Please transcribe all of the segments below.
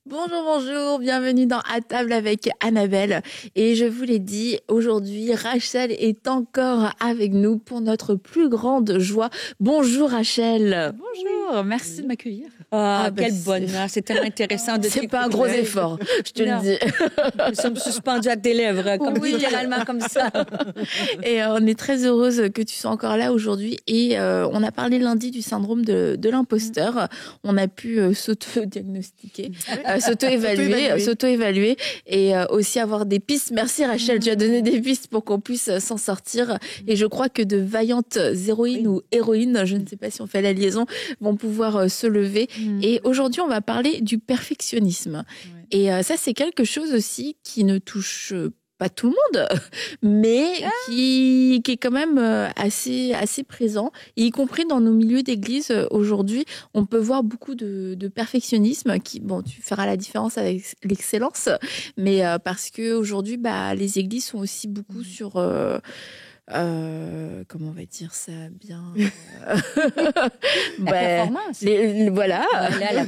Bonjour, bonjour, bienvenue dans À table avec Annabelle. Et je vous l'ai dit, aujourd'hui, Rachel est encore avec nous pour notre plus grande joie. Bonjour Rachel. Bonjour, merci de m'accueillir. Quel bonheur, c'est tellement intéressant de C'est pas un gros effort, je te le dis. Nous sommes suspendus à tes lèvres, littéralement comme ça. Et on est très heureuse que tu sois encore là aujourd'hui. Et on a parlé lundi du syndrome de l'imposteur. On a pu s'auto-diagnostiquer, s'auto-évaluer et aussi avoir des pistes. Merci Rachel, tu as donné des pistes pour qu'on puisse s'en sortir. Et je crois que de vaillantes héroïnes ou héroïnes, je ne sais pas si on fait la liaison, vont pouvoir se lever. Et aujourd'hui, on va parler du perfectionnisme. Ouais. Et ça, c'est quelque chose aussi qui ne touche pas tout le monde, mais qui est quand même assez présent, et y compris dans nos milieux d'église. Aujourd'hui, on peut voir beaucoup de perfectionnisme qui, bon, tu feras la différence avec l'excellence, mais parce que aujourd'hui, les églises sont aussi beaucoup sur comment on va dire ça bien la performance. Voilà.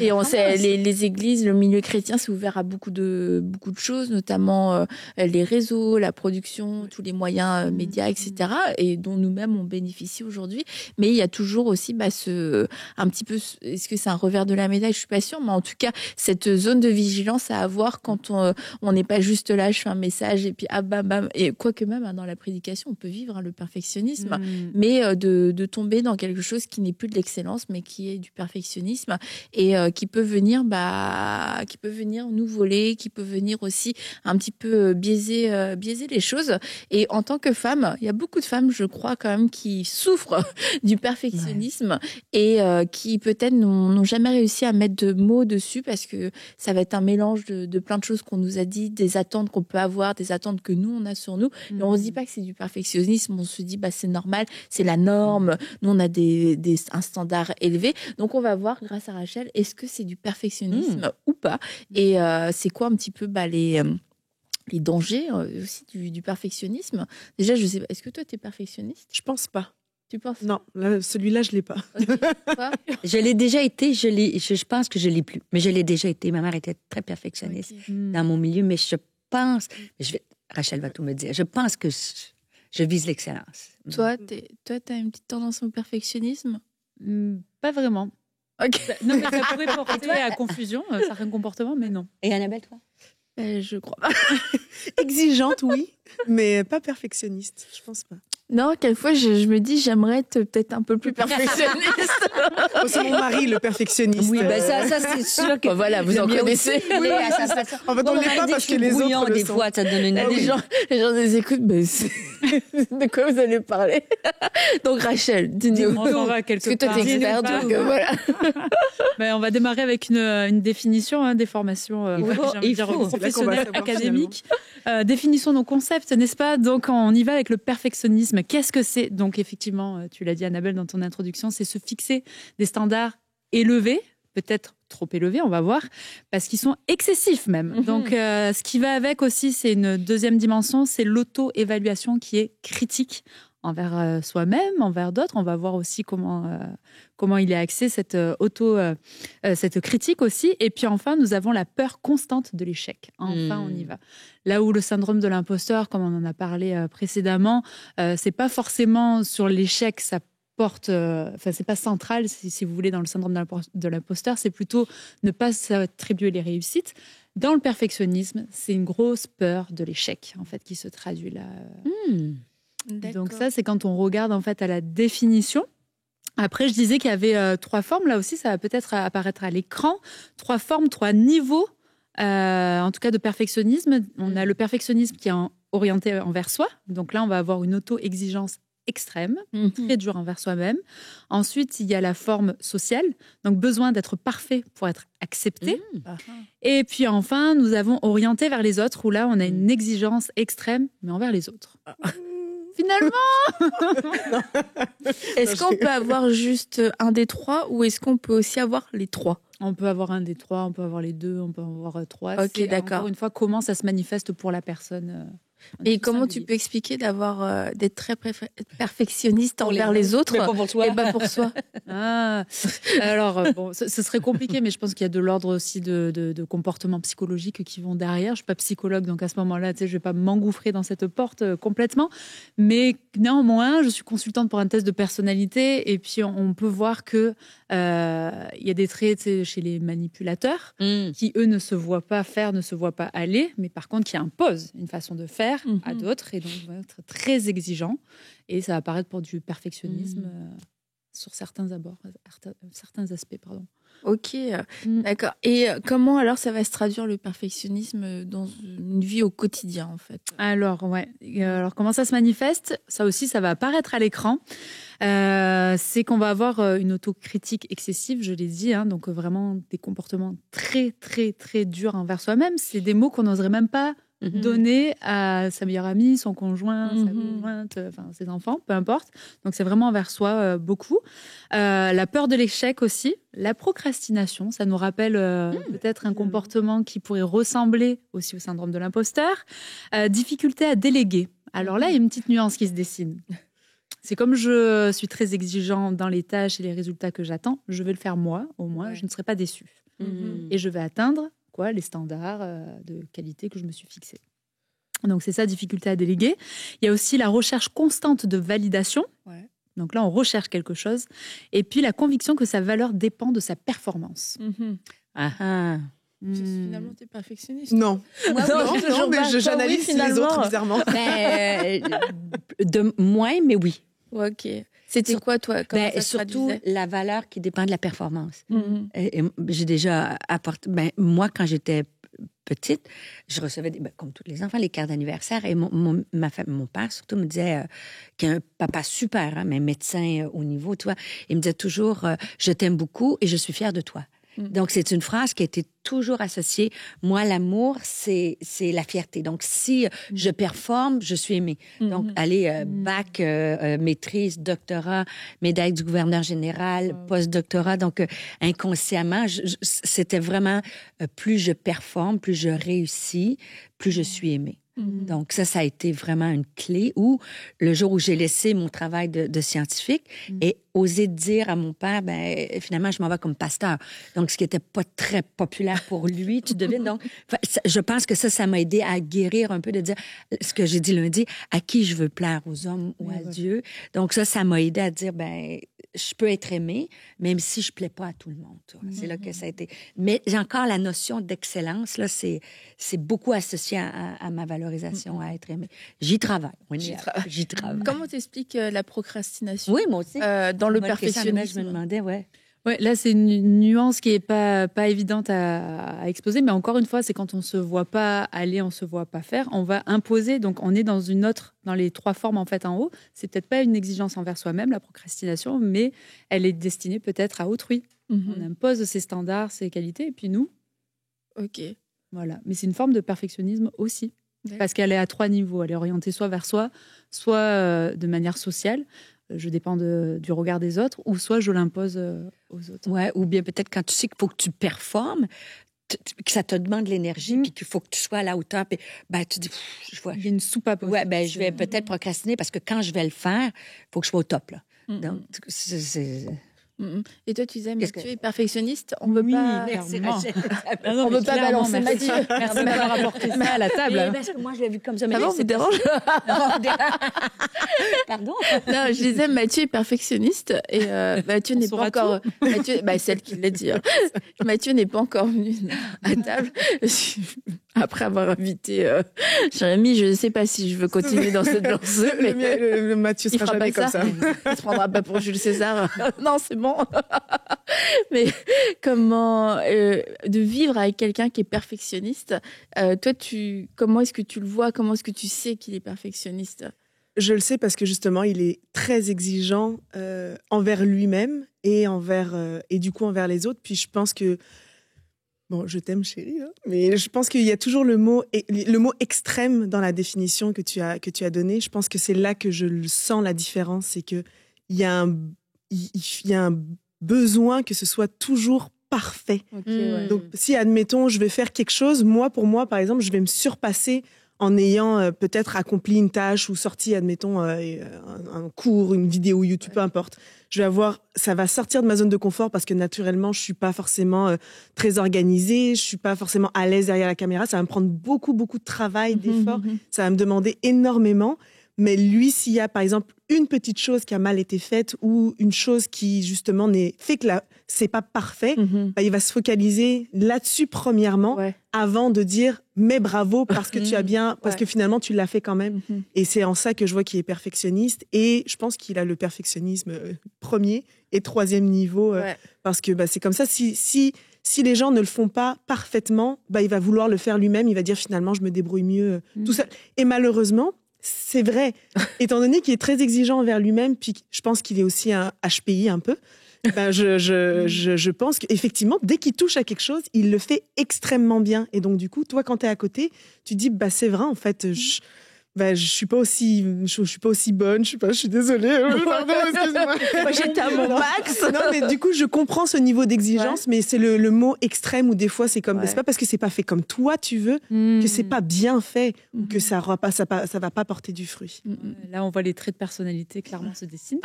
Et on sait les églises, le milieu chrétien s'est ouvert à beaucoup de choses, notamment les réseaux, la production, tous les moyens médias, etc. et dont nous-mêmes on bénéficie aujourd'hui. Mais il y a toujours aussi un petit peu, est-ce que c'est un revers de la médaille, je suis pas sûre, mais en tout cas cette zone de vigilance à avoir quand on n'est pas juste là, je fais un message et puis bam, et quoique même dans la prédication on peut vivre le perfectionnisme, mais de tomber dans quelque chose qui n'est plus de l'excellence, mais qui est du perfectionnisme et qui peut venir nous voler, qui peut venir aussi un petit peu biaiser les choses. Et en tant que femme, il y a beaucoup de femmes, je crois quand même, qui souffrent du perfectionnisme et qui peut-être n'ont jamais réussi à mettre de mots dessus parce que ça va être un mélange de plein de choses qu'on nous a dit, des attentes qu'on peut avoir, des attentes que nous on a sur nous. Et on se dit pas que c'est du perfectionnisme. On se dit c'est normal, c'est la norme. Nous on a un standard élevé. Donc on va voir grâce à Rachel, est-ce que c'est du perfectionnisme ou pas, et c'est quoi un petit peu les dangers aussi du perfectionnisme. Déjà, je sais pas, est-ce que toi tu es perfectionniste? Je pense pas. Tu penses? Non, là, celui-là je l'ai pas. Je l'ai déjà été, je pense que je l'ai plus, mais je l'ai déjà été. Ma mère était très perfectionniste dans mon milieu, mais je pense, Rachel va tout me dire, je pense que je vise l'excellence. Toi, t'as une petite tendance au perfectionnisme? Pas vraiment. Ok. Non, mais ça pourrait porter à confusion, certains comportements, mais non. Et Annabelle, toi? Je crois. Exigeante, oui, mais pas perfectionniste, je pense pas. Non, quelquefois, je me dis, j'aimerais être peut-être un peu plus perfectionniste. C'est mon mari, le perfectionniste. Oui, ça c'est sûr que... voilà, vous en connaissez. Oui, en fait, on ne l'est pas parce que les autres des fois, ça donne une les gens les écoutent, mais de quoi vous allez parler? Donc, Rachel, dis-nous. On va quelque part. Parce que toi, t'es experte, donc voilà. On va démarrer avec une définition des formations professionnelles, académiques. Définissons nos concepts, n'est-ce pas? Donc, on y va avec le perfectionnisme. Qu'est-ce que c'est? Donc, effectivement, tu l'as dit, Annabelle, dans ton introduction, c'est se fixer des standards élevés, peut-être trop élevés, on va voir, parce qu'ils sont excessifs même. Donc, ce qui va avec aussi, c'est une deuxième dimension, c'est l'auto-évaluation qui est critique envers soi-même, envers d'autres. On va voir aussi comment il est axé, cette critique aussi. Et puis enfin, nous avons la peur constante de l'échec. Enfin, on y va. Là où le syndrome de l'imposteur, comme on en a parlé précédemment, c'est pas forcément sur l'échec, ça porte, c'est pas central, si vous voulez, dans le syndrome de l'imposteur, c'est plutôt ne pas s'attribuer les réussites. Dans le perfectionnisme, c'est une grosse peur de l'échec, en fait, qui se traduit là. Donc ça, c'est quand on regarde en fait à la définition. Après, je disais qu'il y avait 3 formes. Là aussi, ça va peut-être apparaître à l'écran. 3 formes, 3 niveaux, en tout cas de perfectionnisme. On a le perfectionnisme qui est orienté envers soi. Donc là, on va avoir une auto-exigence extrême, très dure envers soi-même. Ensuite, il y a la forme sociale, donc besoin d'être parfait pour être accepté. Et puis enfin, nous avons orienté vers les autres, où là, on a une exigence extrême, mais envers les autres. Finalement, est-ce qu'on peut avoir juste un des 3 ou est-ce qu'on peut aussi avoir les 3? On peut avoir un des 3, on peut avoir les 2, on peut avoir 3. Ok, d'accord. Encore une fois, comment ça se manifeste pour la personne Et comment tu peux expliquer d'être très perfectionniste envers les autres mais pas pour toi. et pas pour soi? Alors, ce serait compliqué, mais je pense qu'il y a de l'ordre aussi de comportements psychologiques qui vont derrière. Je ne suis pas psychologue, donc à ce moment-là, je ne vais pas m'engouffrer dans cette porte complètement. Mais néanmoins, je suis consultante pour un test de personnalité et puis on peut voir qu'il y a des traits chez les manipulateurs qui, eux, ne se voient pas faire, ne se voient pas aller, mais par contre qui imposent une façon de faire à d'autres et donc vont être très exigeants. Et ça va apparaître pour du perfectionnisme sur certains abords, certains aspects, pardon. Ok, d'accord. Et comment alors ça va se traduire le perfectionnisme dans une vie au quotidien en fait? Alors comment ça se manifeste? Ça aussi, ça va apparaître à l'écran. C'est qu'on va avoir une autocritique excessive, je l'ai dit, donc vraiment des comportements très très très durs envers soi-même. C'est des mots qu'on n'oserait même pas donner à sa meilleure amie, son conjoint, sa conjointe, ses enfants, peu importe. Donc c'est vraiment envers soi beaucoup. La peur de l'échec aussi, la procrastination, ça nous rappelle peut-être un comportement qui pourrait ressembler aussi au syndrome de l'imposteur. Difficulté à déléguer. Alors là, il y a une petite nuance qui se dessine. C'est comme je suis très exigeant dans les tâches et les résultats que j'attends, je vais le faire moi, au moins, je ne serai pas déçue. Et je vais atteindre les standards de qualité que je me suis fixés. Donc c'est ça, difficulté à déléguer. Il y a aussi la recherche constante de validation. Donc là, on recherche quelque chose. Et puis la conviction que sa valeur dépend de sa performance. Finalement, tu es perfectionniste? Non. Moi, non, mais j'analyse les autres bizarrement. De moins, mais oui. Ok. C'était quoi, toi? Surtout la valeur qui dépend de la performance. Et j'ai déjà apporté... moi, quand j'étais petite, je recevais, comme tous les enfants, les cartes d'anniversaire. Et mon père, surtout, me disait qu'il y a un papa super, mais médecin au niveau, tu vois. Il me disait toujours « Je t'aime beaucoup et je suis fière de toi ». Donc, c'est une phrase qui a été toujours associée. Moi, l'amour, c'est la fierté. Donc, si je performe, je suis aimée. Donc, allez, bac, maîtrise, doctorat, médaille du gouverneur général, post-doctorat. Donc, inconsciemment, c'était vraiment plus je performe, plus je réussis, plus je suis aimée. Donc, ça a été vraiment une clé où, le jour où j'ai laissé mon travail de scientifique et osé dire à mon père, finalement, je m'en vais comme pasteur. Donc, ce qui n'était pas très populaire pour lui, tu devines. Donc, je pense que ça m'a aidé à guérir un peu, de dire ce que j'ai dit lundi, à qui je veux plaire, aux hommes ou à Dieu. Donc, ça m'a aidé à dire, je peux être aimée, même si je ne plais pas à tout le monde. C'est là que ça a été. Mais j'ai encore la notion d'excellence, là, c'est beaucoup associé à ma valorisation, à être aimée. J'y travaille. J'y travaille. Comment t'expliques la procrastination? Oui, moi aussi. Dans le perfectionnisme. Je me demandais, Ouais, là, c'est une nuance qui n'est pas évidente à exposer, mais encore une fois, c'est quand on ne se voit pas aller, on ne se voit pas faire, on va imposer. Donc, on est dans les 3 formes en fait en haut. C'est peut-être pas une exigence envers soi-même, la procrastination, mais elle est destinée peut-être à autrui. On impose ses standards, ses qualités, et puis nous. Ok. Voilà. Mais c'est une forme de perfectionnisme aussi. Parce qu'elle est à 3 niveaux. Elle est orientée soit vers soi, soit de manière sociale. Je dépends du regard des autres, ou soit je l'impose aux autres. Ouais, ou bien peut-être quand tu sais qu'il faut que tu performes, que ça te demande de l'énergie, puis qu'il faut que tu sois à la hauteur, puis tu dis, il y a une soupape. Ouais, je vais peut-être procrastiner parce que quand je vais le faire, il faut que je sois au top, là. Donc, c'est... Et toi, tu disais, Mathieu est perfectionniste. On ne veut pas. Merci, on ne veut pas balancer Mathieu. Merci d'avoir apporté ça à la table. Parce que moi, je l'ai vu comme ça. Ça vous dérange? Pardon? Non, je disais, Mathieu est perfectionniste et Mathieu n'est pas encore. Mathieu, celle qui l'a dit. Mathieu n'est pas encore venu à table. Après avoir invité Jérémy, je ne sais pas si je veux continuer dans cette lancée. Mais le Mathieu sera jamais comme ça. Il ne se prendra pas pour Jules César. Non, c'est bon. Mais comment de vivre avec quelqu'un qui est perfectionniste, toi, comment est-ce que tu le vois? Comment est-ce que tu sais qu'il est perfectionniste? Je le sais parce que justement, il est très exigeant envers lui-même et du coup envers les autres. Puis je pense que bon, je t'aime, chérie, hein, mais je pense qu'il y a toujours le mot extrême dans la définition que tu as donnée. Je pense que c'est là que je sens la différence, c'est que il y a un besoin que ce soit toujours parfait. Okay, Donc, si, admettons, je vais faire quelque chose, pour moi, par exemple, je vais me surpasser en ayant peut-être accompli une tâche ou sorti, admettons, un cours, une vidéo YouTube, peu importe. Ça va sortir de ma zone de confort parce que naturellement, je suis pas forcément très organisée, je suis pas forcément à l'aise derrière la caméra. Ça va me prendre beaucoup, beaucoup de travail, d'efforts. Ça va me demander énormément. Mais lui, s'il y a, par exemple, une petite chose qui a mal été faite ou une chose qui, justement, fait que c'est pas parfait, il va se focaliser là-dessus, premièrement, avant de dire « mais bravo, parce que tu as bien... » Parce que finalement, tu l'as fait quand même. Et c'est en ça que je vois qu'il est perfectionniste. Et je pense qu'il a le perfectionnisme premier et troisième niveau. Parce que c'est comme ça. Si les gens ne le font pas parfaitement, il va vouloir le faire lui-même. Il va dire « finalement, je me débrouille mieux tout seul. » Et malheureusement... C'est vrai, étant donné qu'il est très exigeant envers lui-même, puis je pense qu'il est aussi un HPI un peu, je pense qu'effectivement, dès qu'il touche à quelque chose, il le fait extrêmement bien. Et donc, du coup, toi, quand tu es à côté, tu te dis, c'est vrai, en fait, je suis pas aussi bonne, je suis désolée. Pardon, excuse-moi. Moi, j'étais à mon max. Non, mais du coup, je comprends ce niveau d'exigence, mais c'est le mot extrême où des fois, c'est comme, c'est pas parce que c'est pas fait comme toi tu veux que c'est pas bien fait ou que ça va pas porter du fruit. Là, on voit les traits de personnalité clairement se dessiner.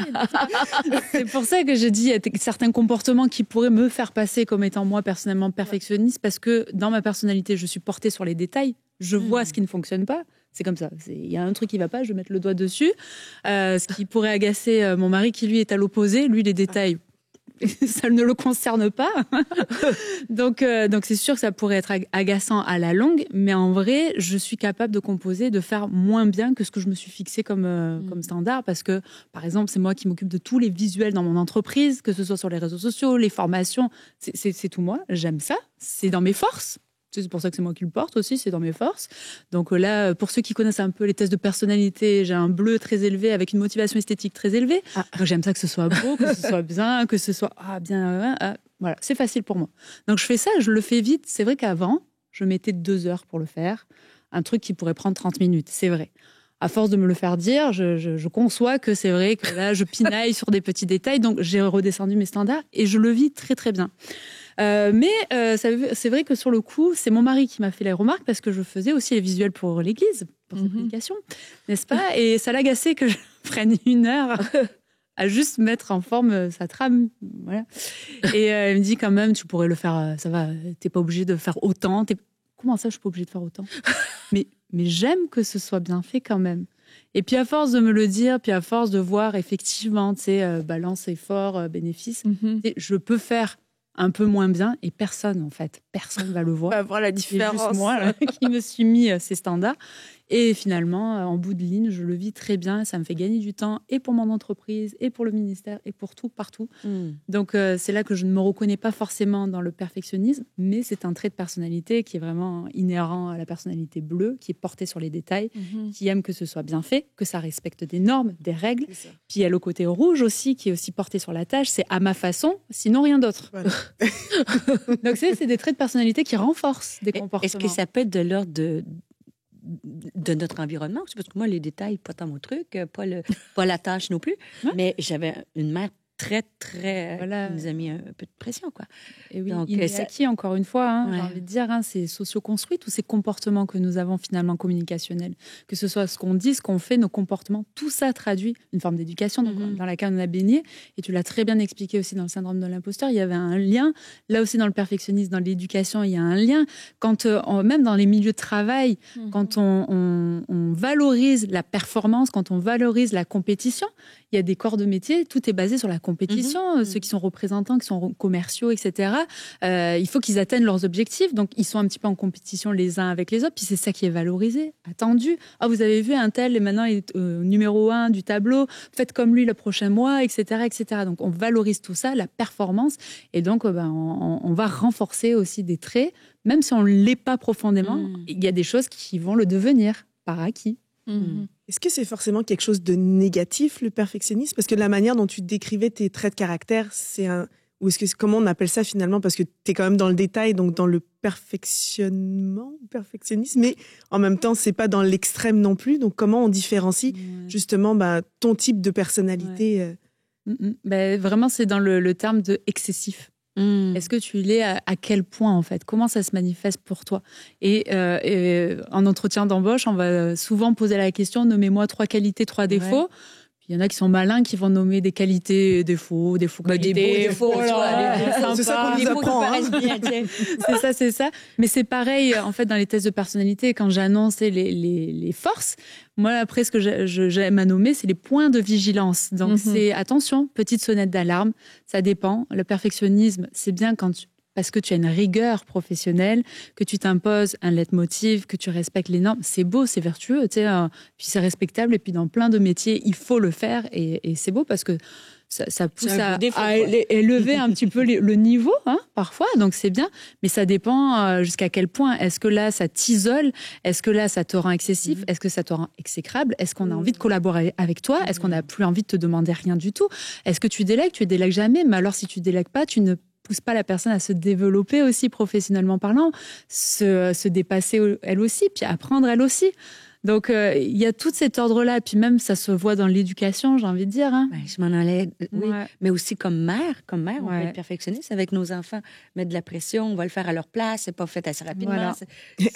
C'est pour ça que je dis, il y a certains comportements qui pourraient me faire passer comme étant moi personnellement perfectionniste, parce que dans ma personnalité, je suis portée sur les détails. Je vois ce qui ne fonctionne pas. C'est comme ça. Il y a un truc qui ne va pas, je vais mettre le doigt dessus. Ce qui pourrait agacer mon mari, qui lui est à l'opposé. Lui, les détails, ça ne le concerne pas. donc c'est sûr que ça pourrait être agaçant à la longue. Mais en vrai, je suis capable de composer, de faire moins bien que ce que je me suis fixé comme standard. Parce que, par exemple, c'est moi qui m'occupe de tous les visuels dans mon entreprise, que ce soit sur les réseaux sociaux, les formations. C'est tout moi. J'aime ça. C'est dans mes forces. C'est pour ça que c'est moi qui le porte aussi, c'est dans mes forces. Donc là, pour ceux qui connaissent un peu les tests de personnalité, j'ai un bleu très élevé avec une motivation esthétique très élevée. Donc j'aime ça que ce soit beau, que ce soit bien, que ce soit bien. Voilà, c'est facile pour moi. Donc je fais ça, je le fais vite. C'est vrai qu'avant, je mettais 2 heures pour le faire. Un truc qui pourrait prendre 30 minutes, c'est vrai. À force de me le faire dire, je conçois que c'est vrai que là, je pinaille sur des petits détails. Donc j'ai redescendu mes standards et je le vis très, très bien. Mais c'est vrai que sur le coup, c'est mon mari qui m'a fait les remarques parce que je faisais aussi les visuels pour l'église, pour cette prédication, n'est-ce pas? Et ça l'agaçait que je prenne 1 heure à juste mettre en forme sa trame. Voilà. Et elle me dit quand même, tu pourrais le faire, ça va, t'es pas obligé de faire autant. Comment ça, je suis pas obligée de faire autant? mais j'aime que ce soit bien fait quand même. Et puis à force de me le dire, puis à force de voir effectivement, tu sais, balance, effort, bénéfice, je peux faire un peu moins bien et personne va le voir. On va voir la différence. C'est juste moi là, qui me suis mis ces standards. Et finalement, en bout de ligne, je le vis très bien. Ça me fait gagner du temps et pour mon entreprise, et pour le ministère, et pour tout, partout. Donc, c'est là que je ne me reconnais pas forcément dans le perfectionnisme, mais c'est un trait de personnalité qui est vraiment inhérent à la personnalité bleue, qui est portée sur les détails, qui aime que ce soit bien fait, que ça respecte des normes, des règles. Puis, il y a le côté rouge aussi, qui est aussi porté sur la tâche. C'est à ma façon, sinon rien d'autre. Voilà. Donc, c'est des traits de personnalité qui renforcent des comportements. Est-ce que ça peut être de l'ordre de notre environnement? Parce que moi, les détails, pas tant mon truc, pas la tâche non plus. Mais j'avais une mère très, qui nous a mis un peu de pression, quoi. Et oui, donc, il est acquis, encore une fois, j'ai envie de dire, c'est socio-construit, tous ces comportements que nous avons finalement communicationnels. Que ce soit ce qu'on dit, ce qu'on fait, nos comportements, tout ça traduit une forme d'éducation dans laquelle on a baigné. Et tu l'as très bien expliqué aussi dans le syndrome de l'imposteur, il y avait un lien. Là aussi, dans le perfectionnisme, dans l'éducation, il y a un lien. Quand, même dans les milieux de travail, quand on valorise la performance, quand on valorise la compétition, il y a des corps de métier, tout est basé sur la compétition. Ceux qui sont représentants, qui sont commerciaux, etc., il faut qu'ils atteignent leurs objectifs. Donc, ils sont un petit peu en compétition les uns avec les autres. Puis, c'est ça qui est valorisé, attendu. Ah, vous avez vu un tel, et maintenant, il est numéro 1 du tableau. Faites comme lui le prochain mois, etc., etc. Donc, on valorise tout ça, la performance. Et donc, on va renforcer aussi des traits, même si on ne l'est pas profondément. Il y a des choses qui vont le devenir par acquis. Est-ce que c'est forcément quelque chose de négatif, le perfectionnisme? Parce que la manière dont tu décrivais tes traits de caractère, ou comment on appelle ça finalement? Parce que tu es quand même dans le détail, donc dans le perfectionnisme, mais en même temps, c'est pas dans l'extrême non plus. Donc, comment on différencie justement ton type de personnalité? Vraiment, c'est dans le terme de excessif. Est-ce que tu l'es à quel point, en fait? Comment ça se manifeste pour toi? Et en entretien d'embauche, on va souvent poser la question, nommez-moi 3 qualités, 3 défauts. Il y en a qui sont malins, qui vont nommer des qualités, défauts, qualités. Des beaux défauts, c'est ça qu'on nous apprend. C'est ça. Mais c'est pareil, en fait, dans les tests de personnalité, quand j'annonce les forces, moi, après, ce que j'aime à nommer, c'est les points de vigilance. Donc, c'est attention, petite sonnette d'alarme, ça dépend. Le perfectionnisme, c'est bien parce que tu as une rigueur professionnelle, que tu t'imposes un leitmotiv, que tu respectes les normes. C'est beau, c'est vertueux, tu sais, puis c'est respectable. Et puis dans plein de métiers, il faut le faire. Et c'est beau parce que ça pousse à élever un petit peu le niveau, hein, parfois. Donc c'est bien. Mais ça dépend jusqu'à quel point. Est-ce que là, ça t'isole? Est-ce que là, ça te rend excessif? Est-ce que ça te rend exécrable? Est-ce qu'on a envie de collaborer avec toi? Est-ce qu'on n'a plus envie de te demander rien du tout? Est-ce que tu délègues? Tu délègues jamais. Mais alors, si tu délègues pas, tu ne pousse pas la personne à se développer aussi professionnellement parlant, se dépasser elle aussi, puis apprendre elle aussi. Donc, il y a tout cet ordre-là. Puis même, ça se voit dans l'éducation, j'ai envie de dire. Hein. Je m'en allais, oui. Ouais. Mais aussi comme mère, on peut être perfectionniste avec nos enfants. Mettre de la pression, on va le faire à leur place, c'est pas fait assez rapidement. Voilà.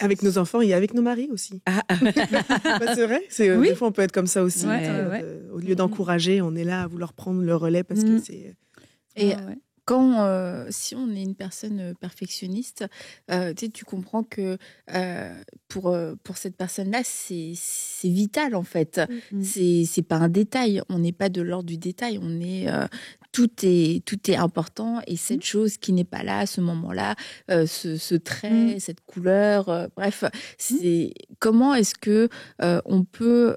Avec nos enfants et avec nos maris aussi. C'est vrai. Des fois, on peut être comme ça aussi. Au lieu d'encourager, on est là à vouloir prendre le relais parce que c'est... Et si on est une personne perfectionniste, tu comprends que pour cette personne-là, c'est vital en fait. C'est pas un détail. On n'est pas de l'ordre du détail. On est tout est important et cette chose qui n'est pas là à ce moment-là, ce trait, cette couleur, bref, c'est comment est-ce que on peut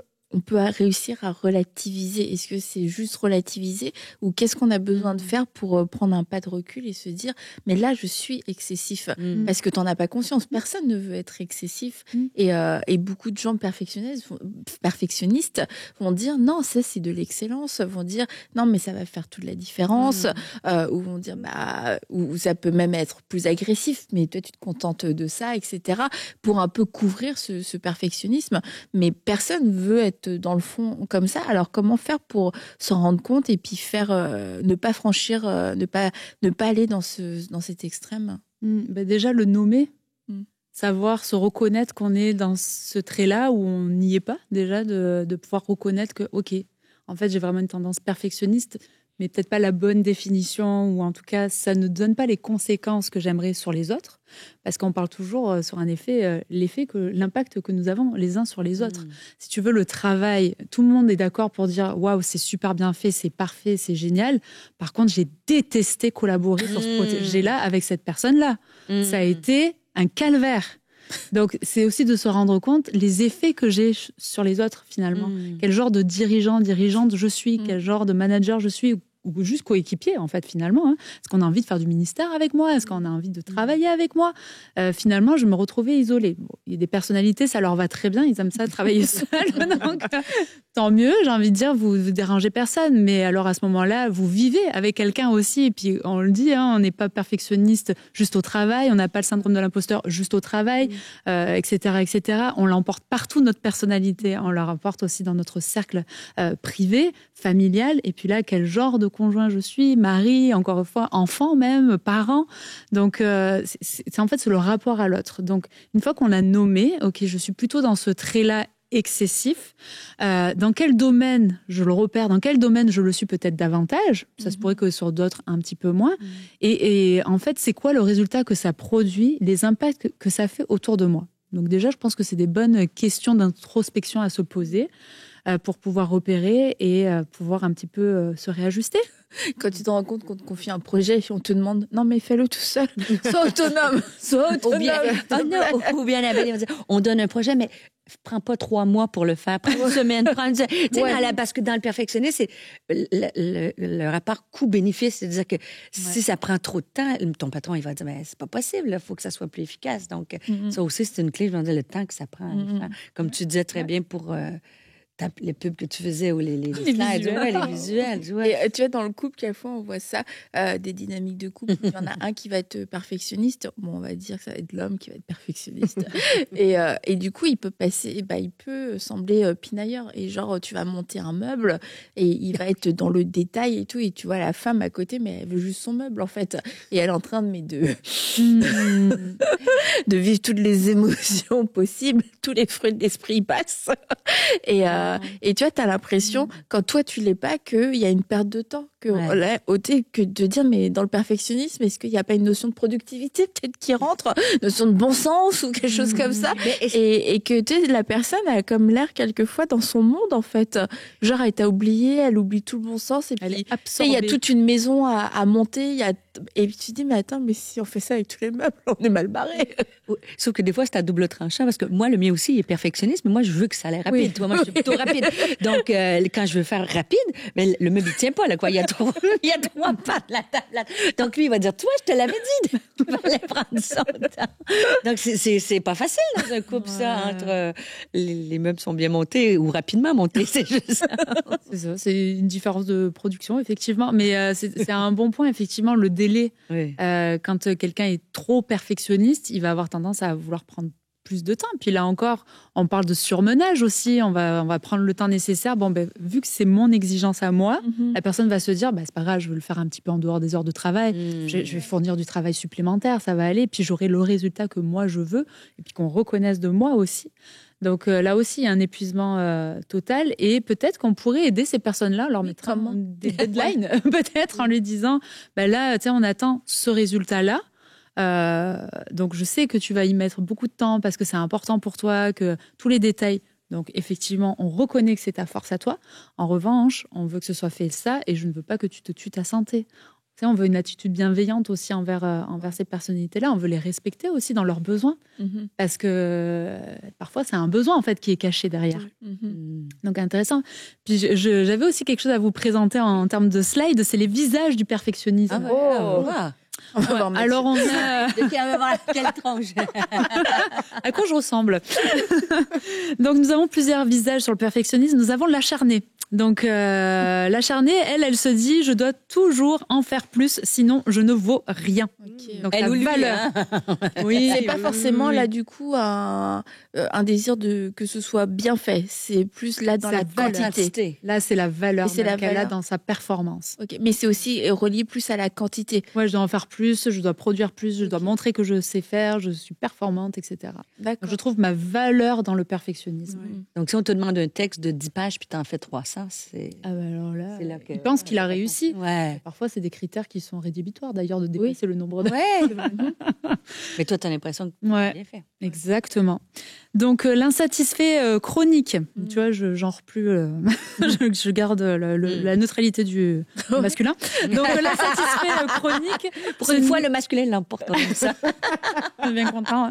réussir à relativiser? Est-ce que c'est juste relativiser ou qu'est-ce qu'on a besoin de faire pour prendre un pas de recul et se dire mais là je suis excessif parce que t'en as pas conscience. Personne ne veut être excessif et beaucoup de gens perfectionnistes vont dire non, ça c'est de l'excellence, vont dire non mais ça va faire toute la différence ou vont dire ou ça peut même être plus agressif mais toi tu te contentes de ça, etc. pour un peu couvrir ce perfectionnisme, mais personne veut être dans le fond comme ça. Alors comment faire pour s'en rendre compte et puis ne pas franchir, ne pas aller dans cet extrême? Déjà le nommer, savoir se reconnaître qu'on est dans ce trait-là où on n'y est pas, déjà de pouvoir reconnaître que ok, en fait j'ai vraiment une tendance perfectionniste, mais peut-être pas la bonne définition, ou en tout cas, ça ne donne pas les conséquences que j'aimerais sur les autres, parce qu'on parle toujours sur un effet, l'impact que nous avons les uns sur les autres. Si tu veux, le travail, tout le monde est d'accord pour dire « Waouh, c'est super bien fait, c'est parfait, c'est génial ». Par contre, j'ai détesté collaborer sur ce projet-là avec cette personne-là. Ça a été un calvaire. Donc, c'est aussi de se rendre compte les effets que j'ai sur les autres, finalement. Quel genre de dirigeante je suis, quel genre de manager je suis, ou juste coéquipier, en fait, finalement. Hein. Est-ce qu'on a envie de faire du ministère avec moi? Est-ce qu'on a envie de travailler avec moi? Finalement, je me retrouvais isolée. Bon, il y a des personnalités, ça leur va très bien, ils aiment ça, travailler seuls. Donc, tant mieux, j'ai envie de dire, vous dérangez personne. Mais alors, à ce moment-là, vous vivez avec quelqu'un aussi. Et puis, on le dit, hein, on n'est pas perfectionniste juste au travail, on n'a pas le syndrome de l'imposteur juste au travail, etc., etc. On l'emporte partout, notre personnalité. On la rapporte aussi dans notre cercle privé, familial. Et puis là, quel genre de conjoint je suis, mari, encore une fois, enfant même, parent. Donc, c'est en fait, c'est le rapport à l'autre. Donc, une fois qu'on l'a nommé, ok, je suis plutôt dans ce trait-là excessif. Dans quel domaine je le repère? Dans quel domaine je le suis peut-être davantage? Ça se pourrait que sur d'autres, un petit peu moins. Et en fait, c'est quoi le résultat que ça produit, les impacts que ça fait autour de moi? Donc déjà, je pense que c'est des bonnes questions d'introspection à se poser pour pouvoir repérer et pouvoir un petit peu se réajuster. Quand tu te rends compte qu'on te confie un projet et on te demande non mais fais-le tout seul, sois autonome. Ou bien on donne un projet mais prends pas 3 mois pour le faire, prends une semaine, parce que dans le perfectionnisme, c'est le rapport coût-bénéfice, c'est-à-dire que si ça prend trop de temps, ton patron il va dire mais c'est pas possible, il faut que ça soit plus efficace. Donc ça aussi c'est une clé, je veux dire le temps que ça prend. Comme tu disais très bien pour les pubs que tu faisais ou les Les slides, visuels. ouais, les visuels. Ouais. Et tu vois, dans le couple, quelquefois, on voit ça, des dynamiques de couple. Il y en a un qui va être perfectionniste. Bon, on va dire que ça va être l'homme qui va être perfectionniste. Et du coup, il peut sembler pinailleur. Et genre, tu vas monter un meuble et il va être dans le détail et tout. Et tu vois la femme à côté, mais elle veut juste son meuble, en fait. Et elle est en train de vivre toutes les émotions possibles. Tous les fruits de l'esprit passent. Et tu vois, t'as l'impression, quand toi tu l'es pas, qu'il y a une perte de temps. Que de dire, mais dans le perfectionnisme, est-ce qu'il n'y a pas une notion de productivité peut-être qui rentre, notion de bon sens ou quelque chose comme ça, et que tu sais, la personne elle a comme l'air quelquefois dans son monde en fait, genre elle t'a oublié, elle oublie tout le bon sens, et puis il y a toute une maison à monter, et puis tu te dis, mais attends, mais si on fait ça avec tous les meubles, on est mal barré. Sauf que des fois, c'est à double tranchant, parce que moi, le mien aussi, il est perfectionniste, mais moi, je veux que ça a l'air rapide. Oui. Toi, moi, je suis plutôt rapide. Donc, quand je veux faire rapide, mais le meuble, il tient pas, là, quoi. Il y a 3 pattes, la table. Donc, lui, il va dire, toi, je te l'avais dit, il fallait prendre son temps. Donc, c'est pas facile, dans un couple, ça, entre les meubles sont bien montés ou rapidement montés, c'est juste ça. C'est ça, c'est une différence de production, effectivement. Mais c'est un bon point, effectivement, le délai. Oui. Quand quelqu'un est trop perfectionniste, il va avoir tendance à vouloir prendre plus de temps. Puis là encore, on parle de surmenage aussi. On va prendre le temps nécessaire. Bon, vu que c'est mon exigence à moi, la personne va se dire, c'est pas grave, je vais le faire un petit peu en dehors des heures de travail. Je vais fournir du travail supplémentaire, ça va aller. Puis j'aurai le résultat que moi je veux. Et puis qu'on reconnaisse de moi aussi. Donc là aussi, il y a un épuisement total. Et peut-être qu'on pourrait aider ces personnes-là, leur mettre des deadlines, peut-être en lui disant, là, tu sais, on attend ce résultat-là. Donc je sais que tu vas y mettre beaucoup de temps parce que c'est important pour toi, que tous les détails. Donc effectivement, on reconnaît que c'est ta force à toi. En revanche, on veut que ce soit fait ça, et je ne veux pas que tu te tues ta santé. Tu sais, on veut une attitude bienveillante aussi envers ces personnalités-là. On veut les respecter aussi dans leurs besoins, parce que parfois c'est un besoin en fait qui est caché derrière. Donc intéressant. Puis j'avais aussi quelque chose à vous présenter en termes de slide, c'est les visages du perfectionnisme. Alors on a quelle tranche. à quoi je ressemble. Donc nous avons plusieurs visages sur le perfectionnisme. Nous avons l'acharné. Donc l'acharnée, elle se dit, je dois toujours en faire plus, sinon je ne vaux rien. Donc elle la valeur. Oui, c'est pas forcément là du coup un désir que ce soit bien fait. C'est plus là dans la quantité. Là c'est la valeur qu'elle a dans sa performance. Okay. Mais c'est aussi relié plus à la quantité. Ouais, je dois en faire plus, je dois produire plus, je dois montrer que je sais faire, je suis performante, etc. Donc, je trouve ma valeur dans le perfectionnisme. Donc si on te demande un texte de 10 pages puis t'en fais 300, c'est... alors là, c'est là que... il pense qu'il a réussi. Ouais. Parfois, c'est des critères qui sont rédhibitoires, d'ailleurs, de dépasser le nombre de... Mais toi, tu as l'impression que c'est bien fait. Exactement. Donc, l'insatisfait chronique. Tu vois, j'en plus... je garde la neutralité du masculin. Donc, l'insatisfait chronique... Pour une fois, le masculin l'emporte. Ça. Je suis bien content.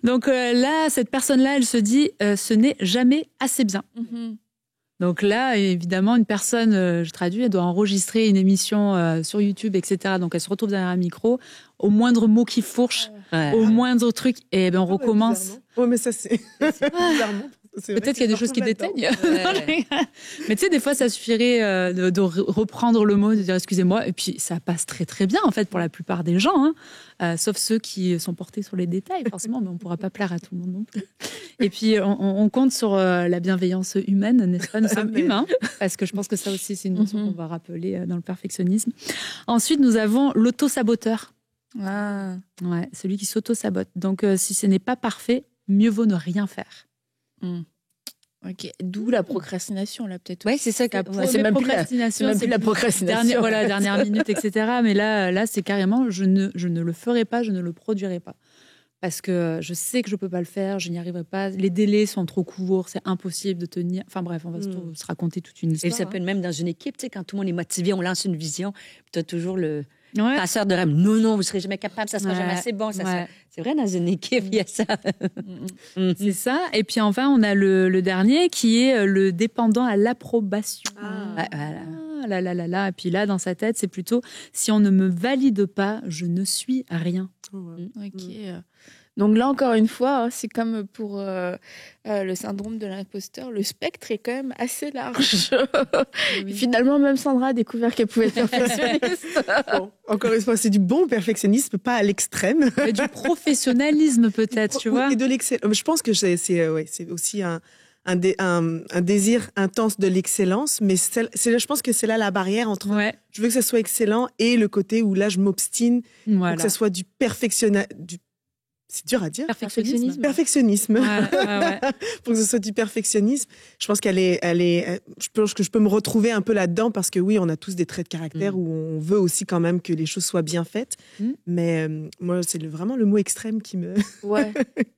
Donc là, cette personne-là, elle se dit, ce n'est jamais assez bien. Donc là, évidemment, une personne, je traduis, elle doit enregistrer une émission sur YouTube, etc. Donc elle se retrouve derrière un micro, au moindre mot qui fourche, au moindre truc, et on recommence. Oui, mais ça, c'est bizarrement. Peut-être qu'il y a des choses qui déteignent. Mais tu sais, des fois, ça suffirait de reprendre le mot, de dire excusez-moi, et puis ça passe très très bien en fait pour la plupart des gens, sauf ceux qui sont portés sur les détails forcément, mais on ne pourra pas plaire à tout le monde non plus. Et puis on compte sur la bienveillance humaine, n'est-ce pas? Nous sommes humains, parce que je pense que ça aussi c'est une notion qu'on va rappeler dans le perfectionnisme. Ensuite, nous avons l'auto-saboteur. Ouais, celui qui s'auto-sabote. Donc si ce n'est pas parfait, mieux vaut ne rien faire. Ok, d'où la procrastination là peut-être. Oui, c'est ça. C'est même plus la procrastination. Dernière minute, etc. Mais là, c'est carrément, je ne le ferai pas, je ne le produirai pas. Parce que je sais que je ne peux pas le faire, je n'y arriverai pas. Les délais sont trop courts, c'est impossible de tenir. Enfin bref, on va se raconter toute une histoire. Et ça peut être même dans une équipe, tu sais, quand tout le monde est motivé, on lance une vision, tu as toujours le passeur de rame. Non, vous ne serez jamais capable, ça ne sera jamais assez bon. C'est vrai, dans une équipe, il y a ça. C'est ça. Et puis enfin, on a le dernier qui est le dépendant à l'approbation. Là. Et puis là, dans sa tête, c'est plutôt si on ne me valide pas, je ne suis rien. Ok. Donc là, encore une fois, c'est comme pour le syndrome de l'imposteur, le spectre est quand même assez large. Oui. Finalement, même Sandra a découvert qu'elle pouvait être perfectionniste. Bon, encore une fois, c'est du bon perfectionnisme, pas à l'extrême. Mais du professionnalisme peut-être, tu vois. Et de l'excellence. Je pense que c'est aussi un désir intense de l'excellence, mais je pense que c'est là la barrière entre je veux que ça soit excellent et le côté où là, je m'obstine pour que ça soit du perfectionnalisme. C'est dur à dire. Perfectionnisme. Pour que ce soit du perfectionnisme. Je pense je pense que je peux me retrouver un peu là-dedans parce que oui, on a tous des traits de caractère où on veut aussi quand même que les choses soient bien faites. Mais moi, c'est vraiment le mot extrême qui me...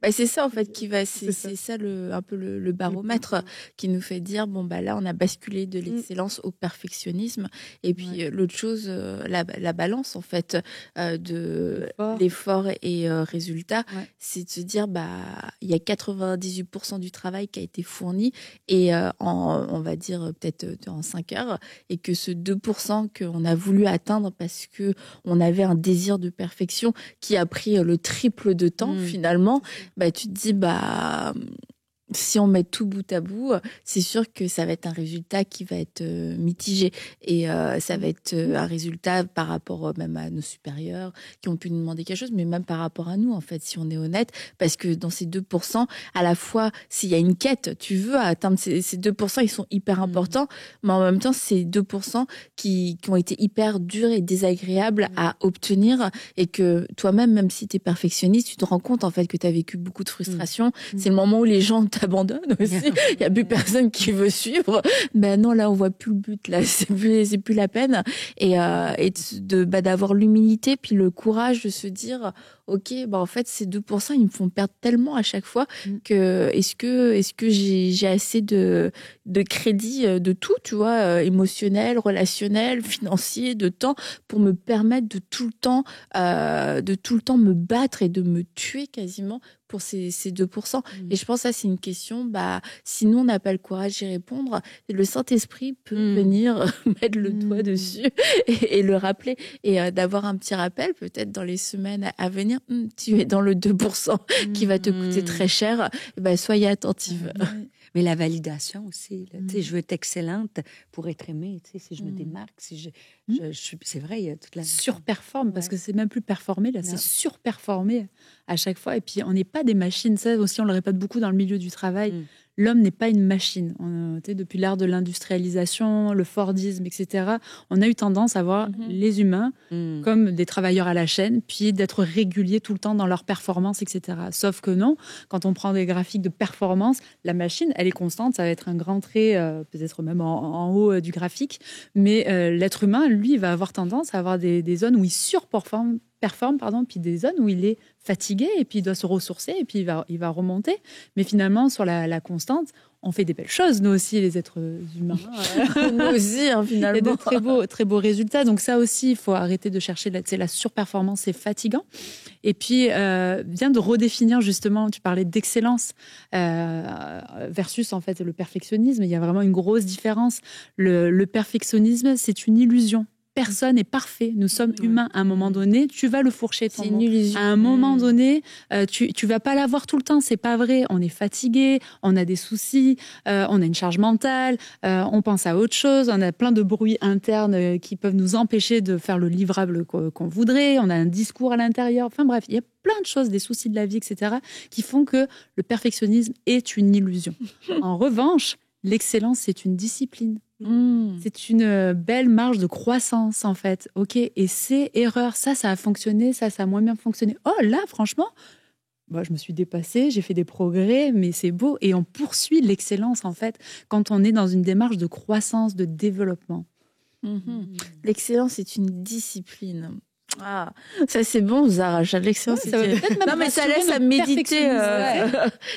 C'est ça, en fait, c'est ça un peu le baromètre qui nous fait dire, bon, là, on a basculé de l'excellence au perfectionnisme. Et puis, l'autre chose, la balance, en fait, de l'effort et résultat, c'est de se dire il y a 98% du travail qui a été fourni et on va dire peut-être en 5 heures, et que ce 2% qu'on a voulu atteindre parce que on avait un désir de perfection qui a pris le triple de temps finalement, tu te dis si on met tout bout à bout, c'est sûr que ça va être un résultat qui va être mitigé. Et ça va être un résultat par rapport même à nos supérieurs qui ont pu nous demander quelque chose, mais même par rapport à nous, en fait, si on est honnête. Parce que dans ces 2%, à la fois, s'il y a une quête, tu veux atteindre ces 2%, ils sont hyper importants, mais en même temps, c'est 2% qui ont été hyper durs et désagréables à obtenir, et que toi-même, même si tu es perfectionniste, tu te rends compte, en fait, que tu as vécu beaucoup de frustration. C'est le moment où les gens t'abandonne aussi. Il n'y a plus personne qui veut suivre. Non, là, on voit plus le but. Là, c'est plus la peine. Et d'avoir l'humilité puis le courage de se dire, ok, en fait, ces 2%, ils me font perdre tellement à chaque fois que est-ce que j'ai assez de crédit de tout, tu vois, émotionnel, relationnel, financier, de temps, pour me permettre de tout le temps me battre et de me tuer quasiment pour ces 2%. Et je pense que ça, c'est une question, si nous, on n'a pas le courage d'y répondre, le Saint-Esprit peut venir mettre le doigt dessus et le rappeler. Et d'avoir un petit rappel, peut-être dans les semaines à venir, tu es dans le 2% qui va te coûter très cher, soyez attentive. Mais la validation aussi. Je veux être excellente pour être aimée. Si je me démarque, c'est vrai, il y a toute la... Surperforme, parce que c'est même plus performer, là, c'est surperformer à chaque fois. Et puis, on n'est pas des machines. Ça aussi, on le répète beaucoup dans le milieu du travail. L'homme n'est pas une machine. Depuis l'ère de l'industrialisation, le Fordisme, etc., on a eu tendance à voir les humains comme des travailleurs à la chaîne, puis d'être réguliers tout le temps dans leur performance, etc. Sauf que non, quand on prend des graphiques de performance, la machine, elle est constante, ça va être un grand trait, peut-être même en haut du graphique, mais l'être humain, lui, il va avoir tendance à avoir des zones où il surperforme, puis des zones où il est fatigué et puis il doit se ressourcer et puis il va remonter. Mais finalement, sur la constante, on fait des belles choses, nous aussi, les êtres humains. Nous aussi, finalement. Il y a de très beaux résultats. Donc ça aussi, il faut arrêter de chercher la surperformance, c'est fatigant. Et puis, bien de redéfinir justement, tu parlais d'excellence versus en fait le perfectionnisme. Il y a vraiment une grosse différence. Le perfectionnisme, c'est une illusion. Personne n'est parfait. Nous sommes humains. À un moment donné, tu vas le fourcher. C'est une illusion. À un moment donné, tu vas pas l'avoir tout le temps. C'est pas vrai. On est fatigué, on a des soucis, on a une charge mentale, on pense à autre chose. On a plein de bruits internes qui peuvent nous empêcher de faire le livrable qu'on voudrait. On a un discours à l'intérieur. Enfin bref, il y a plein de choses, des soucis de la vie, etc., qui font que le perfectionnisme est une illusion. En revanche, l'excellence, c'est une discipline. C'est une belle marge de croissance, en fait. OK, et c'est erreur. Ça a fonctionné, ça a moins bien fonctionné. Oh, là, franchement, je me suis dépassée, j'ai fait des progrès, mais c'est beau. Et on poursuit l'excellence, en fait, quand on est dans une démarche de croissance, de développement. L'excellence est une discipline. Ah, ça c'est bon, Zara. L'excellence, non mais ça laisse à méditer.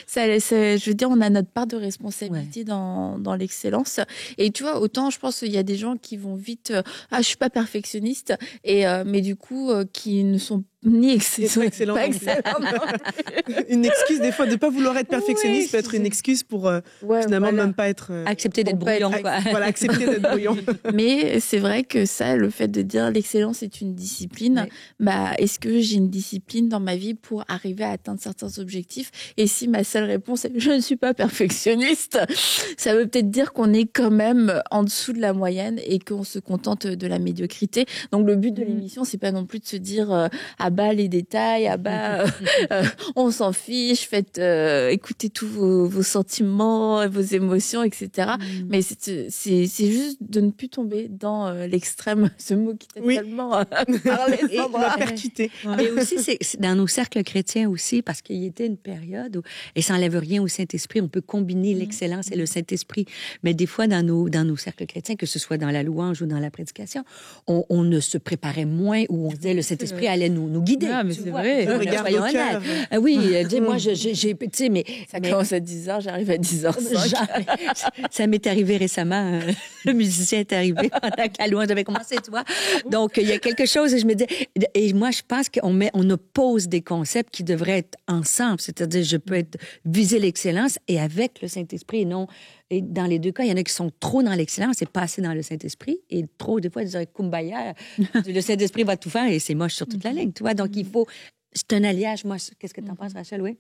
Ça laisse. Je veux dire, on a notre part de responsabilité dans l'excellence. Et tu vois, autant je pense qu'il y a des gens qui vont vite. Je suis pas perfectionniste, mais du coup qui ne sont Ni excellent. Excellent. Une excuse, des fois, de ne pas vouloir être perfectionniste peut être une excuse pour finalement même pas être... accepter d'être brouillon, quoi. Voilà, accepter d'être brouillon. Mais c'est vrai que ça, le fait de dire l'excellence est une discipline, est-ce que j'ai une discipline dans ma vie pour arriver à atteindre certains objectifs? Et si ma seule réponse est je ne suis pas perfectionniste, ça veut peut-être dire qu'on est quand même en dessous de la moyenne et qu'on se contente de la médiocrité. Donc le but de l'émission, c'est pas non plus de se dire à bas les détails, à bas on s'en fiche, faites écoutez tous vos sentiments, vos émotions, etc. Mais c'est juste de ne plus tomber dans l'extrême, ce mot qui t'a tellement parlé, Sandra. Percuté. Mais aussi, c'est dans nos cercles chrétiens aussi, parce qu'il y était une période où, et ça n'enlève rien au Saint-Esprit, on peut combiner l'excellence et le Saint-Esprit. Mais des fois, dans nos cercles chrétiens, que ce soit dans la louange ou dans la prédication, on ne se préparait moins, où on se disait le Saint-Esprit allait nous guider. Ah, mais c'est vrai. Soyons honnêtes. Oui, moi, j'ai, tu sais, mais... Ça commence à 10h, j'arrive à 10h05. Ça m'est arrivé récemment. Le musicien est arrivé pendant que la louange avait commencé, tu vois. Donc, il y a quelque chose, et je me dis... Et moi, je pense qu'on oppose des concepts qui devraient être ensemble. C'est-à-dire, je peux viser l'excellence et avec le Saint-Esprit, et non... Et dans les deux cas, il y en a qui sont trop dans l'excellence et pas assez dans le Saint-Esprit. Et trop, des fois, ils diraient kumbaya, le Saint-Esprit va tout faire et c'est moche sur toute la ligne, tu vois. Donc, il faut... C'est un alliage, moi. Qu'est-ce que tu en penses, Rachel? Oui.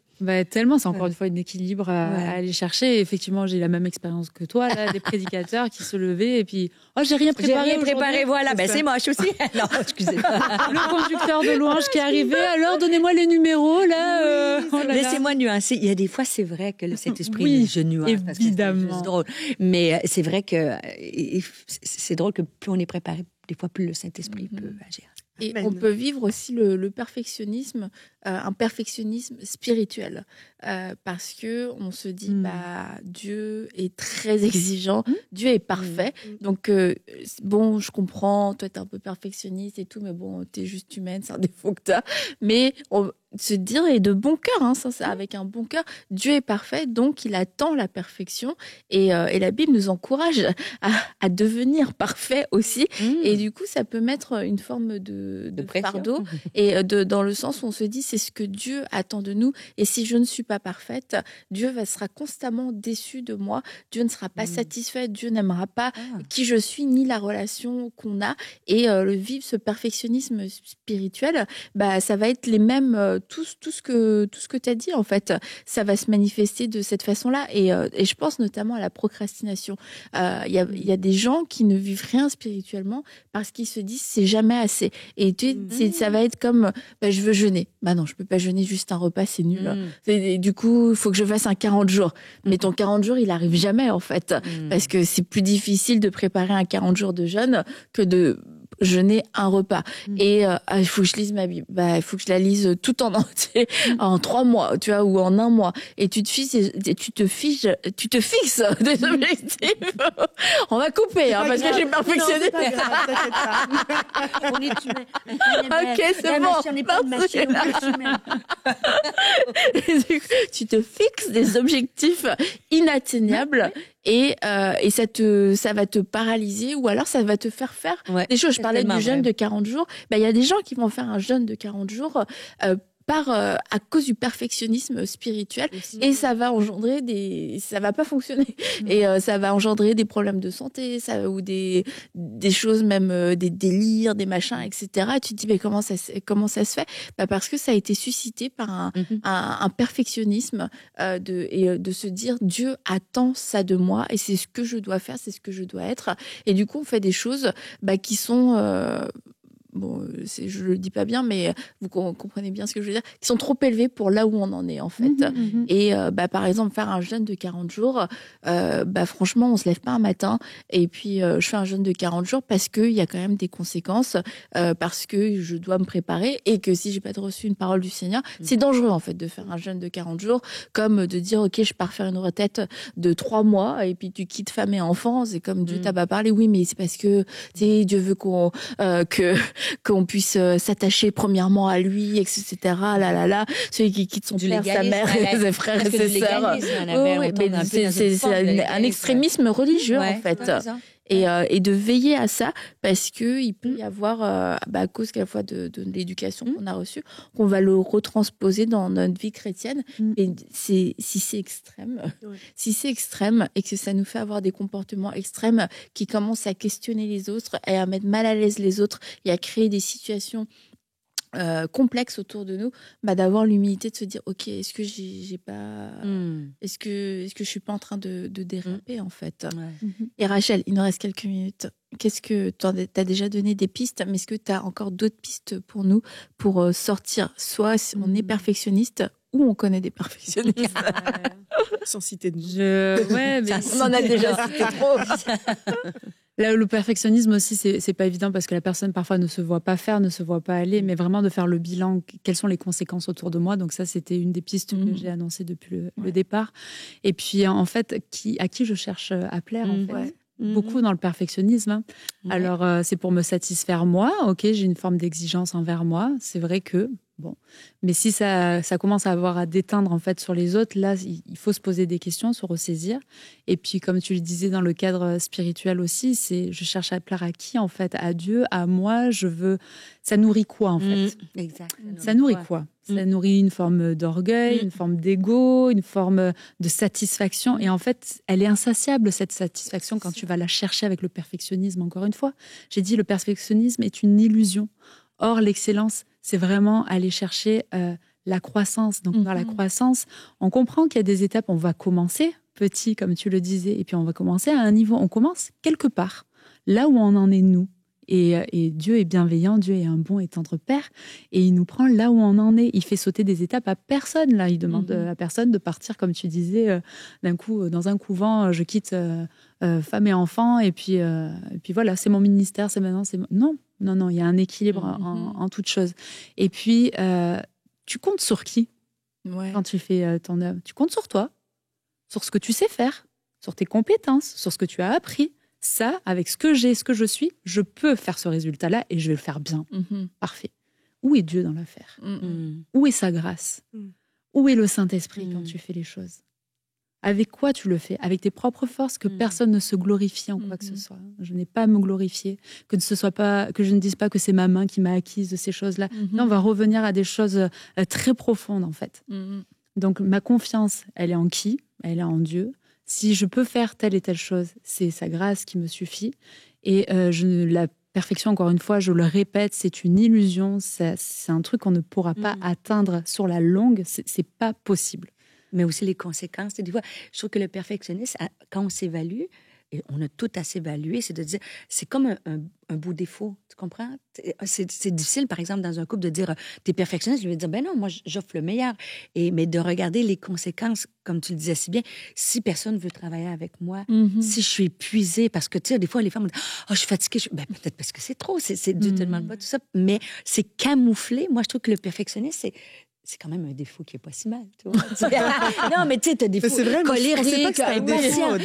Tellement, c'est encore une fois un équilibre à aller chercher. Et effectivement, j'ai la même expérience que toi, là, des prédicateurs qui se levaient et puis, j'ai rien préparé. J'ai rien préparé, voilà. C'est moche aussi. Non, excusez-moi. Le conducteur de louange qui est arrivé, alors donnez-moi les numéros, là. Laissez-moi nuancer. Il y a des fois, c'est vrai que le Saint-Esprit, je nuance. Évidemment. C'est drôle. Mais c'est vrai que c'est drôle que plus on est préparé, des fois, plus le Saint-Esprit peut agir. Et on peut vivre aussi le perfectionnisme, un perfectionnisme spirituel, parce que on se dit Dieu est très exigeant, Dieu est parfait, donc bon, je comprends, toi t'es un peu perfectionniste et tout, mais bon, t'es juste humaine, c'est un défaut que t'as, mais se dire, et de bon cœur, avec un bon cœur, Dieu est parfait, donc il attend la perfection, et la Bible nous encourage à devenir parfait aussi, et du coup ça peut mettre une forme de fardeau, et dans le sens où on se dit c'est ce que Dieu attend de nous, et si je ne suis pas parfaite, Dieu sera constamment déçu de moi, Dieu ne sera pas satisfait, Dieu n'aimera pas qui je suis ni la relation qu'on a, et le vivre ce perfectionnisme spirituel, ça va être les mêmes, tout ce que tu as dit en fait, ça va se manifester de cette façon-là, et je pense notamment à la procrastination. Il y a des gens qui ne vivent rien spirituellement parce qu'ils se disent c'est jamais assez. Et ça va être comme, je veux jeûner. Non, je peux pas jeûner juste un repas, c'est nul. Et du coup, il faut que je fasse un 40 jours. Mais ton 40 jours, il arrive jamais, en fait. Parce que c'est plus difficile de préparer un 40 jours de jeûne que de jeûner un repas. Et il faut que je lise ma Bible. Il faut que je la lise tout en entier, en 3 mois, tu vois, ou en 1 mois. Et tu te fixes des objectifs. On va couper, parce que j'ai perfectionné. On est humain. Ok, c'est bon. On n'est pas une machine, on est humain. Tu te fixes des objectifs inatteignables. Et ça va te paralyser, ou alors ça va te faire des choses. Je parlais du jeûne de 40 jours. Il y a des gens qui vont faire un jeûne de 40 jours à cause du perfectionnisme spirituel, et ça va engendrer ça va pas fonctionner, et ça va engendrer des problèmes de santé, ou des choses, même des délires, des machins, etc. Et tu te dis mais comment ça se fait? Parce que ça a été suscité par un perfectionnisme de se dire Dieu attend ça de moi, et c'est ce que je dois faire, c'est ce que je dois être, et du coup on fait des choses qui sont je le dis pas bien, mais vous comprenez bien ce que je veux dire, qui sont trop élevés pour là où on en est, en fait. Et par exemple, faire un jeûne de 40 jours, franchement, on se lève pas un matin, et puis je fais un jeûne de 40 jours parce qu'il y a quand même des conséquences, parce que je dois me préparer, et que si j'ai pas reçu une parole du Seigneur, c'est dangereux, en fait, de faire un jeûne de 40 jours, comme de dire, ok, je pars faire une retraite de 3 mois, et puis tu quittes femme et enfants, c'est comme Dieu t'a pas parlé, oui, mais c'est parce que, Dieu veut qu'on puisse s'attacher premièrement à lui, etc. Celui qui quitte son père, sa mère, ses frères et ses sœurs. C'est un extrémisme religieux, en fait. et de veiller à ça parce qu'il peut y avoir, à cause à la fois de l'éducation qu'on a reçue, qu'on va le retransposer dans notre vie chrétienne. Et si c'est extrême, et que ça nous fait avoir des comportements extrêmes qui commencent à questionner les autres et à mettre mal à l'aise les autres et à créer des situations complexes autour de nous, d'avoir l'humilité de se dire ok, est-ce que j'ai pas est-ce que je suis pas en train de déraper en fait. Et Rachel, il nous reste quelques minutes. Qu'est-ce que t'as déjà donné des pistes, mais est-ce que tu as encore d'autres pistes pour nous pour sortir, soit on est perfectionniste ou on connaît des perfectionnistes sans citer de nom. On en a déjà cité trop. Là, le perfectionnisme aussi, c'est pas évident parce que la personne parfois ne se voit pas faire, ne se voit pas aller, mais vraiment de faire le bilan, quelles sont les conséquences autour de moi. Donc ça, c'était une des pistes que j'ai annoncées depuis le départ. Et puis en fait, à qui je cherche à plaire en fait. Beaucoup dans le perfectionnisme. Alors, c'est pour me satisfaire moi. Ok, j'ai une forme d'exigence envers moi. C'est vrai que, mais si ça commence à déteindre en fait sur les autres, là, il faut se poser des questions, se ressaisir. Et puis, comme tu le disais dans le cadre spirituel aussi, je cherche à plaire à qui en fait? À Dieu, à moi. Ça nourrit quoi en fait? Exact. Ça nourrit quoi? Ça nourrit une forme d'orgueil, une forme d'ego, une forme de satisfaction. Et en fait, elle est insatiable, cette satisfaction, quand tu vas la chercher avec le perfectionnisme. Encore une fois, j'ai dit, le perfectionnisme est une illusion. Or, l'excellence, c'est vraiment aller chercher la croissance. Donc, dans la croissance, on comprend qu'il y a des étapes. On va commencer petit, comme tu le disais, et puis on va commencer à un niveau. On commence quelque part, là où on en est nous. Et Dieu est bienveillant, Dieu est un bon et tendre Père, et il nous prend là où on en est. Il fait sauter des étapes à personne. Là, il demande à personne de partir, comme tu disais, d'un coup dans un couvent. Je quitte femme et enfant, et puis voilà, c'est mon ministère, c'est maintenant. Non, il y a un équilibre en toute chose. Et puis, tu comptes sur qui quand tu fais ton œuvre? Tu comptes sur toi, sur ce que tu sais faire, sur tes compétences, sur ce que tu as appris. Ça, avec ce que j'ai, ce que je suis, je peux faire ce résultat-là et je vais le faire bien. Parfait. Où est Dieu dans l'affaire? Où est sa grâce? Où est le Saint-Esprit quand tu fais les choses? Avec quoi tu le fais? Avec tes propres forces, que personne ne se glorifie en quoi que ce soit. Je n'ai pas à me glorifier, que je ne dise pas que c'est ma main qui m'a acquise de ces choses-là. Là, on va revenir à des choses très profondes, en fait. Donc, ma confiance, elle est en qui? Elle est en Dieu. Si je peux faire telle et telle chose, c'est sa grâce qui me suffit. Et la perfection, encore une fois, je le répète, c'est une illusion. C'est un truc qu'on ne pourra pas atteindre sur la longue. C'est pas possible. Mais aussi les conséquences. Des fois, je trouve que le perfectionnisme, quand on s'évalue, et on a tout à s'évaluer, c'est de dire, c'est comme un beau défaut, tu comprends? C'est difficile, par exemple, dans un couple, de dire, t'es perfectionniste, je vais dire, ben non, moi, j'offre le meilleur. Mais de regarder les conséquences, comme tu le disais si bien, si personne veut travailler avec moi, si je suis épuisée, parce que, tu sais, des fois, les femmes me disent, je suis fatiguée. Ben, peut-être parce que c'est trop, Dieu te demande pas tout ça, mais c'est camouflé. Moi, je trouve que le perfectionnisme, c'est quand même un défaut qui est pas si mal, tu vois. Non, mais tu sais, t'as des défauts colériques, impatients.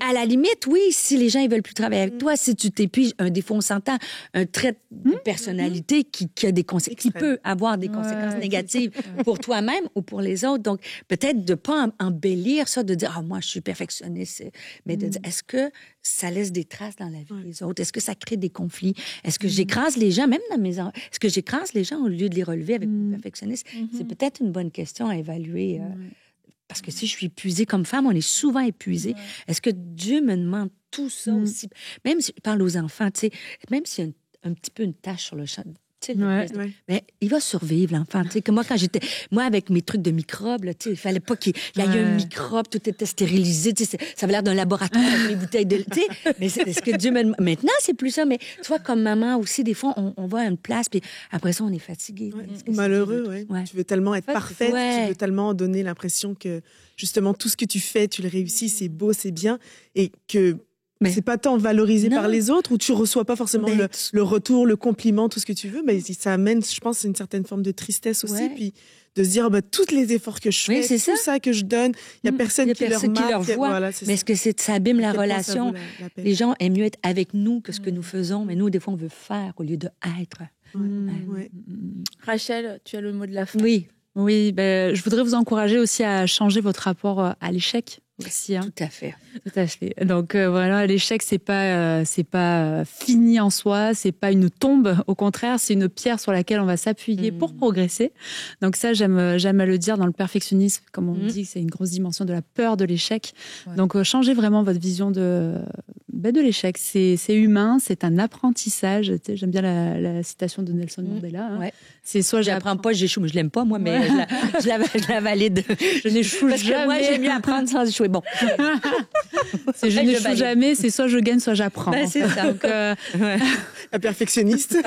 À la limite, oui, si les gens ils veulent plus travailler avec toi, si tu t'épuises, un défaut, on s'entend, un trait de personnalité qui a des conséquences, qui peut avoir des conséquences négatives pour toi-même ou pour les autres. Donc, peut-être de pas embellir ça, de dire, moi, je suis perfectionniste, mais de dire, est-ce que ça laisse des traces dans la vie des autres? Est-ce que ça crée des conflits? Est-ce que j'écrase les gens, même dans mes enfants? Est-ce que j'écrase les gens au lieu de les relever avec mon perfectionnisme? C'est peut-être une bonne question à évaluer. Parce que si je suis épuisée comme femme, on est souvent épuisée. Est-ce que Dieu me demande tout ça aussi? Même si je parle aux enfants, tu sais, même s'il y a un petit peu une tache sur le champ, mais il va survivre, l'enfant. Tu sais, que moi, avec mes trucs de microbes, tu sais, il fallait pas qu'il y ait un microbe, tout était stérilisé. Tu sais, ça avait l'air d'un laboratoire avec mes bouteilles de. Tu sais, mais est-ce que Dieu me. Maintenant, c'est plus ça. Mais tu vois, comme maman aussi, des fois, on va à une place, puis après ça, on est fatigué. Malheureux, oui. Tu veux tellement être parfaite, tu veux tellement donner l'impression que, justement, tout ce que tu fais, tu le réussis, c'est beau, c'est bien, et que. C'est pas tant valorisé par les autres, ou tu reçois pas forcément le retour, le compliment, tout ce que tu veux, mais ça amène, je pense, une certaine forme de tristesse aussi, puis de se dire, tous les efforts que je fais, tout ça que je donne, il y a personne qui leur voit. Voilà, mais est-ce que ça abîme la relation? Les gens aiment mieux être avec nous que ce que nous faisons, mais nous, des fois, on veut faire au lieu de être. Rachel, tu as le mot de la fin. Oui. Oui, je voudrais vous encourager aussi à changer votre rapport à l'échec. Aussi, Tout à fait. Tout à fait. Donc voilà, l'échec c'est pas fini en soi, c'est pas une tombe. Au contraire, c'est une pierre sur laquelle on va s'appuyer pour progresser. Donc ça, j'aime à le dire dans le perfectionnisme, comme on dit, c'est une grosse dimension de la peur de l'échec. Ouais. Donc changez vraiment votre vision de l'échec. C'est humain, c'est un apprentissage. Tu sais, j'aime bien la citation de Nelson Mandela. Hein. Ouais. C'est soit j'apprends pas, j'échoue. Je l'aime pas moi, mais je la valide. Je n'échoue jamais. Parce que moi, j'aime mieux apprendre sans échouer. Bon. C'est je n'échoue jamais, c'est soit je gagne, soit j'apprends. C'est ça. Donc, un perfectionniste.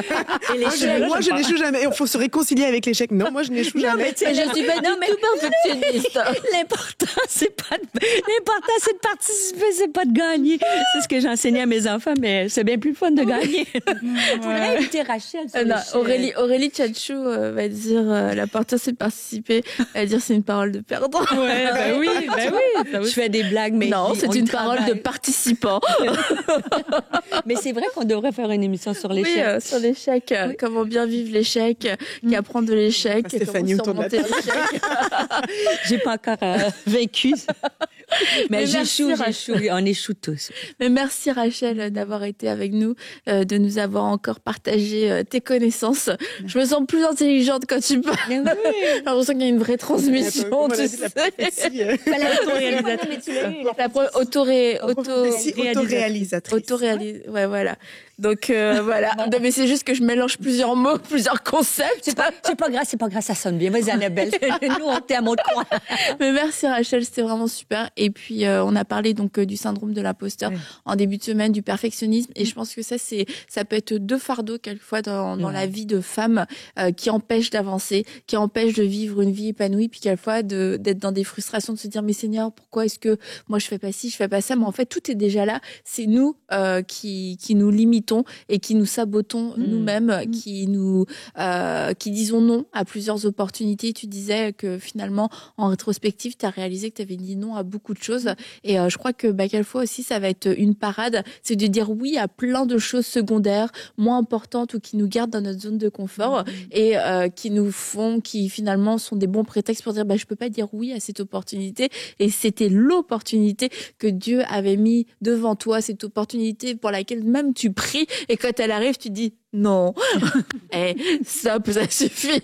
Et moi, je n'échoue jamais. Il faut se réconcilier avec l'échec. Non, moi, je n'échoue jamais. Je suis pas du tout perfectionniste. L'important, c'est de participer, c'est pas de gagner. C'est ce que j'enseignais à mes enfants, mais c'est bien plus fun de gagner. Il faudrait inviter Rachel. Aurélie Tchatchou va dire l'important, c'est de participer. Elle va dire c'est une parole de perdant. Ouais, oui. Je fais des blagues, mais non, c'est une parole de participant. Mais c'est vrai qu'on devrait faire une émission sur l'échec. Oui, sur l'échec. Oui. Comment bien vivre l'échec, qu'apprendre de l'échec, Stéphanie, comment surmonter l'échec. J'ai pas encore vaincu. Mais j'échoue, on échoue tous. Mais merci Rachel d'avoir été avec nous, de nous avoir encore partagé tes connaissances. Je me sens plus intelligente quand tu parles. Oui. J'ai l'impression qu'il y a une vraie transmission. Autoréalisatrice. Ouais, voilà. Donc voilà. Non, mais c'est juste que je mélange plusieurs mots, plusieurs concepts. C'est pas grave, ça sonne bien. Vas-y Annabelle, nous on t'aime, on te croit. Mais merci Rachel, c'était vraiment super. Et puis on a parlé donc du syndrome de l'imposteur en début de semaine, du perfectionnisme. Et je pense que ça peut être deux fardeaux quelquefois dans la vie de femme qui empêchent d'avancer, qui empêchent de vivre une vie épanouie, puis quelquefois d'être dans des frustrations, de se dire mais Seigneur, pourquoi est-ce que moi je fais pas ci, je fais pas ça. Mais en fait tout est déjà là. C'est nous qui nous limitons et qui nous sabotons nous-mêmes, qui disons non à plusieurs opportunités. Tu disais que finalement, en rétrospective, tu as réalisé que tu avais dit non à beaucoup de choses. Et je crois que quelquefois aussi, ça va être une parade. C'est de dire oui à plein de choses secondaires, moins importantes ou qui nous gardent dans notre zone de confort et qui finalement sont des bons prétextes pour dire je peux pas dire oui à cette opportunité. Et c'était l'opportunité que Dieu avait mis devant toi, cette opportunité pour laquelle même tu pries. Et quand elle arrive, tu dis non, stop, ça suffit.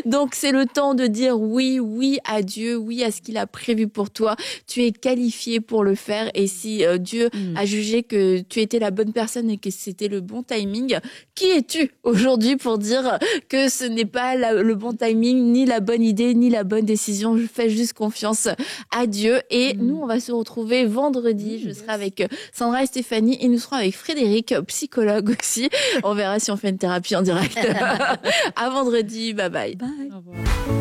Donc c'est le temps de dire oui à Dieu, oui à ce qu'il a prévu pour toi. Tu es qualifié pour le faire. Et si Dieu a jugé que tu étais la bonne personne et que c'était le bon timing, qui es-tu aujourd'hui pour dire que ce n'est pas le bon timing, ni la bonne idée, ni la bonne décision? Je fais juste confiance à Dieu. Et nous, on va se retrouver vendredi. Je serai avec Sandra et Stéphanie et nous serons avec Frédéric, psychologue aussi. On verra si on fait une thérapie en direct. À vendredi. Bye bye. Bye. Au revoir.